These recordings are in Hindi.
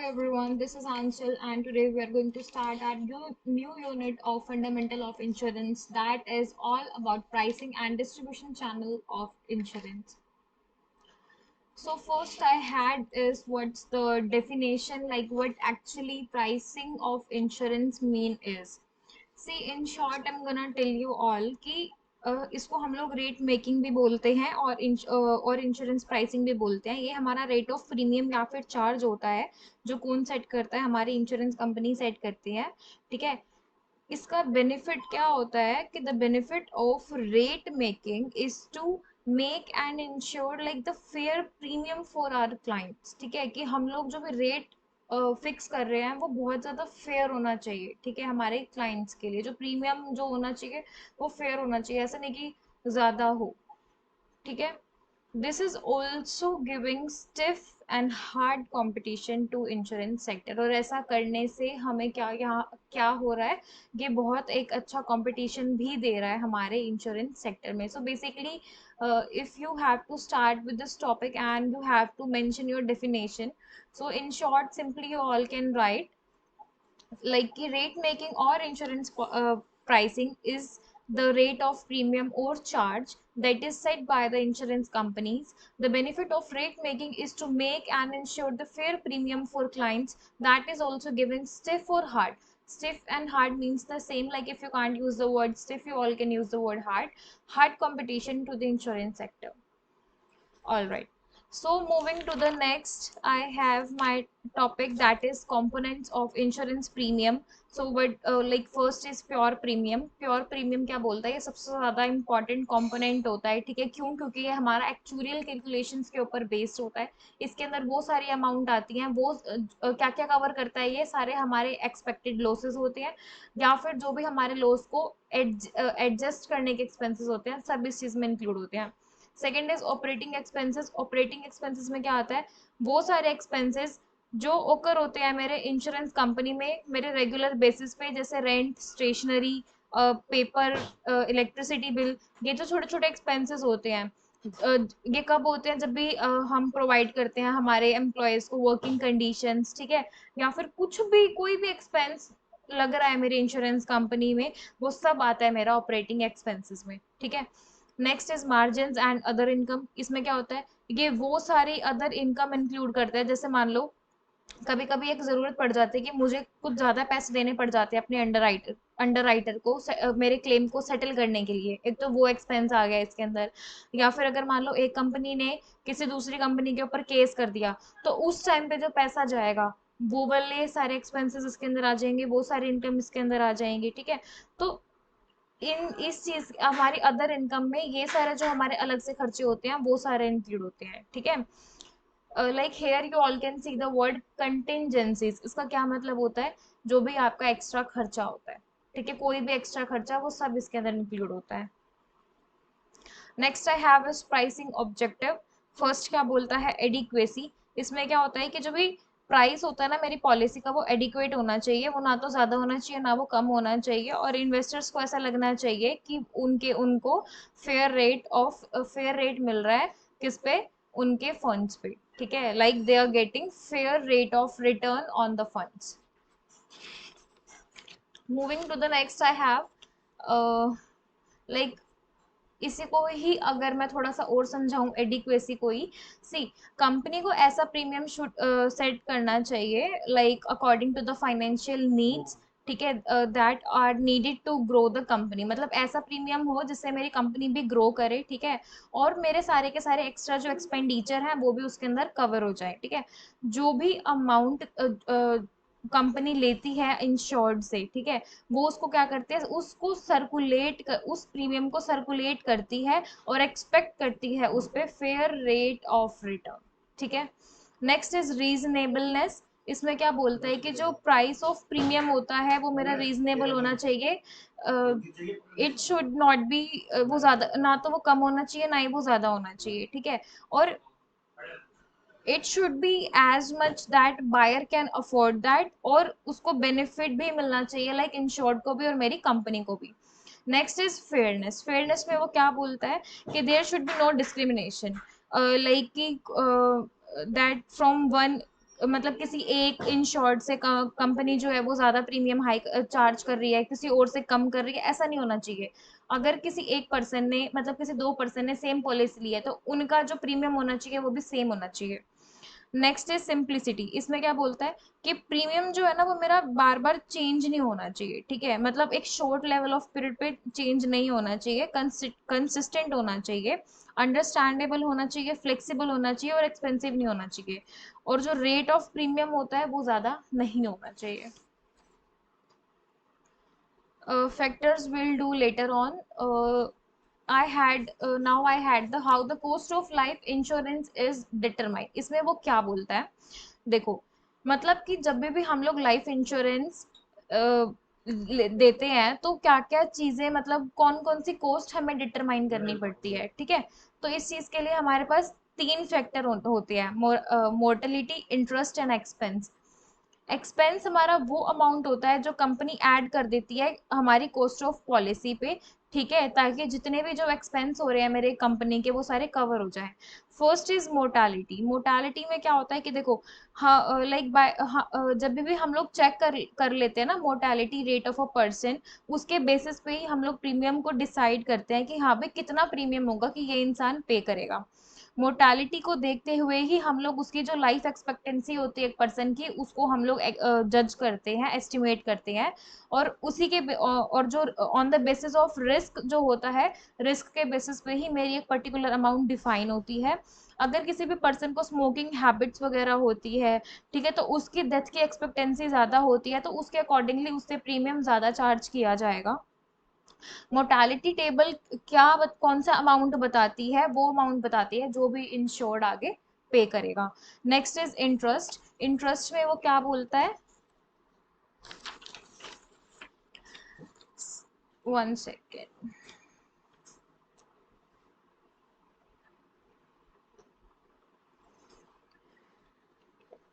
everyone, this is Anshul, and today we are going to start our new unit of Fundamental of Insurance that is all about pricing and distribution channel of insurance. So first I had is what's the definition, like what actually pricing of insurance mean is. See, in short, I'm gonna tell you all कि इसको हम लोग रेट मेकिंग भी बोलते हैं और इंश्योरेंस प्राइसिंग भी बोलते हैं। ये हमारा रेट ऑफ प्रीमियम या फिर चार्ज होता है जो कौन सेट करता है, हमारी इंश्योरेंस कंपनी सेट करती है। ठीक है, इसका बेनिफिट क्या होता है कि the benefit of rate making is to make and ensure like the fair premium for our clients. ठीक है, कि हम लोग जो भी रेट फिक्स कर रहे हैं वो बहुत ज़्यादा फेयर होना चाहिए। ठीक है, हमारे क्लाइंट्स के लिए जो प्रीमियम जो होना चाहिए वो फेयर होना चाहिए, ऐसा नहीं कि ज़्यादा हो। ठीक है, this is also giving stiff and hard competition to insurance sector. और ऐसा करने से हमें क्या यहाँ क्या हो रहा है, ये बहुत एक अच्छा कंपटीशन भी दे रहा है हमारे इंश्योरेंस सेक्टर में। So basically if you have to start with this topic and you have to mention your definition, so in short simply you all can write like कि rate making or insurance pricing is the rate of premium or charge that is set by the insurance companies. The benefit of rate making is to make and ensure the fair premium for clients. That is also given stiff or hard. Stiff and hard means the same, like if you can't use the word stiff, you all can use the word hard. Hard competition to the insurance sector. All right. So moving to the next, I have my topic that is components of insurance premium. So what like first is pure premium. Pure premium क्या बोलता है, ये सबसे ज़्यादा important component होता है। ठीक है, क्यों? क्योंकि ये हमारा actuarial calculations के ऊपर based होता है। इसके अंदर वो सारी अमाउंट आती हैं, वो क्या क्या कवर करता है, ये सारे हमारे expected losses होते हैं या फिर जो भी हमारे लॉस को एडजस्ट करने के एक्सपेंसेस होते हैं, सब इस चीज़ में इंक्लूड होते हैं। Second is operating expenses. Operating expenses में क्या आता है, वो सारे एक्सपेंसेस जो ओकर होते हैं मेरे इंश्योरेंस कंपनी में मेरे रेगुलर बेसिस पे, जैसे rent, stationery, paper, electricity bill, ये जो छोटे छोटे एक्सपेंसेस होते हैं ये कब होते हैं, जब भी हम प्रोवाइड करते हैं हमारे एम्प्लॉयज़ को वर्किंग कंडीशंस। ठीक है, या फिर कुछ भी कोई भी एक्सपेंस लग रहा है मेरी इंश्योरेंस कंपनी में, वो सब आता है मेरा ऑपरेटिंग एक्सपेंसेस में। ठीक है, next is margin and other income. इसमें क्या होता है, ये वो सारी अदर इनकम इंक्लूड करता है। जैसे मान लो कभी कभी एक ज़रूरत पड़ जाती है कि मुझे कुछ ज़्यादा पैसे देने पड़ जाते हैं अपने अंडर राइटर को मेरे क्लेम को सेटल करने के लिए, एक तो वो एक्सपेंस आ गया इसके अंदर। या फिर अगर मान लो एक कंपनी ने किसी दूसरी कंपनी के ऊपर केस कर दिया, तो उस टाइम पे जो पैसा जाएगा वो वाले सारे एक्सपेंसेस इसके अंदर आ जाएंगे, वो सारी इनकम इसके अंदर आ जाएंगी। ठीक है, तो इन इस चीज हमारी अदर इनकम में ये सारे जो हमारे अलग से खर्चे होते हैं वो सारे इंक्लूड होते हैं। ठीक है, like here you all can see the word contingencies. इसका क्या मतलब होता है, जो भी आपका एक्स्ट्रा खर्चा होता है। ठीक है, कोई भी एक्स्ट्रा खर्चा वो सब इसके अंदर इंक्लूड होता है। Next I have is pricing objective. First क्या बोलता है, एडिक्वेसी। इसमें क्या होता है कि जो भी प्राइस होता है ना मेरी पॉलिसी का, वो एडिक्वेट होना चाहिए, वो ना तो ज़्यादा होना चाहिए ना वो कम होना चाहिए, और इन्वेस्टर्स को ऐसा लगना चाहिए कि उनको फेयर रेट मिल रहा है किस पे, उनके फंड्स पे। ठीक है, like they are getting fair rate of return on the funds. Moving to the next I have like इसी को ही अगर मैं थोड़ा सा और समझाऊं, एडिक्वेसी को ही, सी कंपनी को ऐसा प्रीमियम शुड सेट करना चाहिए like according to the financial needs. ठीक है, that are needed to grow the company, मतलब ऐसा प्रीमियम हो जिससे मेरी कंपनी भी ग्रो करे। ठीक है, और मेरे सारे के सारे एक्स्ट्रा जो एक्सपेंडिचर हैं वो भी उसके अंदर कवर हो जाए। ठीक है, जो भी अमाउंट कंपनी लेती है इंश्योर्ड से, ठीक है, वो उसको क्या करते हैं, उसको उस प्रीमियम को सर्कुलेट करती है और एक्सपेक्ट करती है उस पर फेयर रेट ऑफ रिटर्न। ठीक है, नेक्स्ट इज रीजनेबलनेस। इसमें क्या बोलता है कि जो प्राइस ऑफ प्रीमियम होता है वो मेरा रीजनेबल होना चाहिए। इट शुड नॉट बी, वो ज़्यादा ना तो वो कम होना चाहिए ना ही वो ज़्यादा होना चाहिए। ठीक है, और it should be as much that buyer can afford that, और उसको बेनिफिट भी मिलना चाहिए लाइक इंश्योर्ड को भी और मेरी कंपनी को भी। Next is fairness. फेयरनेस में वो क्या बोलता है कि there should be no discrimination, like कि दैट फ्रॉम वन मतलब किसी एक इंश्योर्ड से कंपनी जो है वो ज्यादा प्रीमियम हाई चार्ज कर रही है, किसी और से कम कर रही है, ऐसा नहीं होना चाहिए। अगर किसी एक पर्सन ने मतलब किसी दो पर्सन ने सेम पॉलिसी ली है तो उनका जो प्रीमियम होना चाहिए वो भी सेम होना चाहिए। Next is simplicity. इसमें क्या बोलता है कि प्रीमियम जो है ना वो मेरा बार बार चेंज नहीं होना चाहिए, ठीक है, मतलब एक शॉर्ट लेवल ऑफ पीरियड पे चेंज नहीं होना चाहिए, कंसिस्टेंट होना चाहिए, अंडरस्टैंडेबल होना चाहिए, फ्लेक्सिबल होना चाहिए और एक्सपेंसिव नहीं होना चाहिए। और जो रेट ऑफ प्रीमियम होता है वो ज्यादा नहीं होना चाहिए। Factors will do later on. I had the how the cost of life insurance is determined. इसमें वो क्या बोलता है, देखो, मतलब कि जब भी हम लोग लाइफ इंश्योरेंस देते हैं तो क्या क्या चीजें, मतलब कौन कौन सी कॉस्ट हमें डिटरमाइन करनी पड़ती है, ठीक है। तो इस चीज के लिए हमारे पास तीन फैक्टर होते हैं, mortality, interest and expense. Expense हमारा वो अमाउंट होता है जो कंपनी ऐड कर देती है हमारी कॉस्ट ऑफ पॉलिसी पे, ठीक है, ताकि जितने भी जो एक्सपेंस हो रहे हैं मेरे कंपनी के वो सारे कवर हो जाए। First is mortality. मोर्टालिटी में क्या होता है कि देखो, हाँ लाइक बाय जब भी हम लोग चेक कर लेते हैं ना mortality rate of a person, उसके बेसिस पे ही हम लोग प्रीमियम को डिसाइड करते हैं कि हाँ भाई कितना प्रीमियम होगा कि ये इंसान पे करेगा। मोर्टालिटी को देखते हुए ही हम लोग उसकी जो लाइफ एक्सपेक्टेंसी होती है एक पर्सन की, उसको हम लोग जज करते हैं, एस्टिमेट करते हैं। और उसी के और जो on the basis of risk जो होता है, रिस्क के बेसिस पे ही मेरी एक पर्टिकुलर अमाउंट डिफाइन होती है। अगर किसी भी पर्सन को स्मोकिंग हैबिट्स वगैरह होती है, ठीक है, तो उसकी डेथ की एक्सपेक्टेंसी ज़्यादा होती है, तो उसके अकॉर्डिंगली उससे प्रीमियम ज़्यादा चार्ज किया जाएगा। मोर्टालिटी टेबल कौन सा अमाउंट बताती है, वो अमाउंट बताती है जो भी इंश्योर्ड आगे पे करेगा। Next is interest. इंटरेस्ट में वो क्या बोलता है, one second.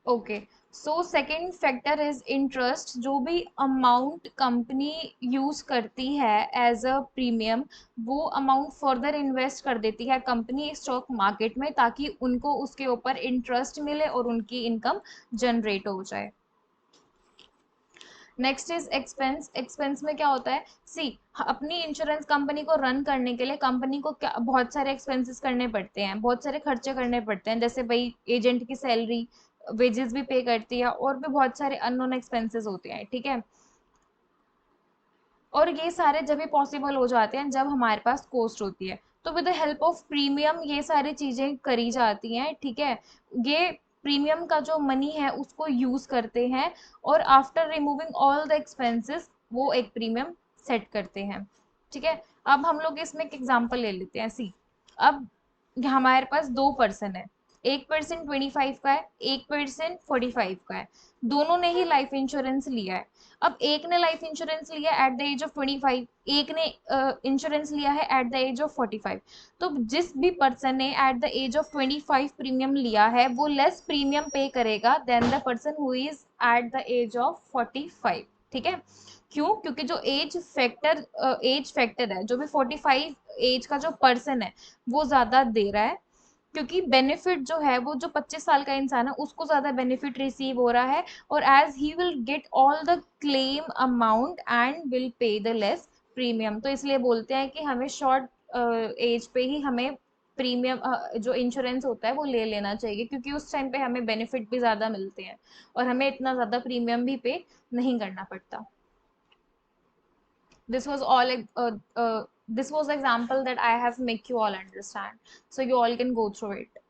Okay, so second factor is interest. जो भी अमाउंट कंपनी यूज करती है एज अ प्रीमियम, वो अमाउंट फर्दर इन्वेस्ट कर देती है कंपनी स्टॉक मार्केट में, ताकि उनको उसके ऊपर इंटरेस्ट मिले और उनकी इनकम जनरेट हो जाए। Next is expense. एक्सपेंस में क्या होता है, सी, अपनी इंश्योरेंस कंपनी को रन करने के लिए कंपनी को क्या बहुत सारे एक्सपेंसेस करने पड़ते हैं, बहुत सारे खर्चे करने पड़ते हैं, जैसे भाई एजेंट की सैलरी, वेजेस भी पे करती है, और भी बहुत सारे अननोन एक्सपेंसेस होते हैं, ठीक है। और ये सारे जब भी पॉसिबल हो जाते हैं जब हमारे पास कॉस्ट होती है, तो with the help of premium ये सारी चीजें करी जाती हैं, ठीक है। ये प्रीमियम का जो मनी है उसको यूज करते हैं, और after removing all the expenses वो एक प्रीमियम सेट करते हैं, ठीक है। अब हम लोग इसमें एक एग्जांपल ले लेते हैं, सी, अब हमारे पास दो पर्सन है, एक पर्सन 25 का है, एक पर्सन 45 का है, दोनों ने ही लाइफ इंश्योरेंस लिया है। अब एक ने लाइफ इंश्योरेंस लिया एट द एज ऑफ 25, एक ने इंश्योरेंस लिया है एट द एज ऑफ 45। तो जिस भी पर्सन ने at the age of 25 premium लिया है वो लेस प्रीमियम पे करेगा then the person who is at the age of 45, ठीक है। क्यों? क्योंकि जो एज फैक्टर है, जो भी 45 एज का जो पर्सन है वो ज्यादा दे रहा है, क्योंकि बेनिफिट जो है वो जो 25 साल का इंसान है उसको ज्यादा बेनिफिट रिसीव हो रहा है, और as he will get all the claim amount and will pay the less premium. तो इसलिए बोलते हैं कि हमें शॉर्ट एज पे ही हमें प्रीमियम जो इंश्योरेंस होता है वो ले लेना चाहिए, क्योंकि उस टाइम पे हमें बेनिफिट भी ज्यादा मिलते हैं और हमें इतना ज्यादा प्रीमियम भी पे नहीं करना पड़ता। This was all this was example that I have make you all understand, so you all can go through it.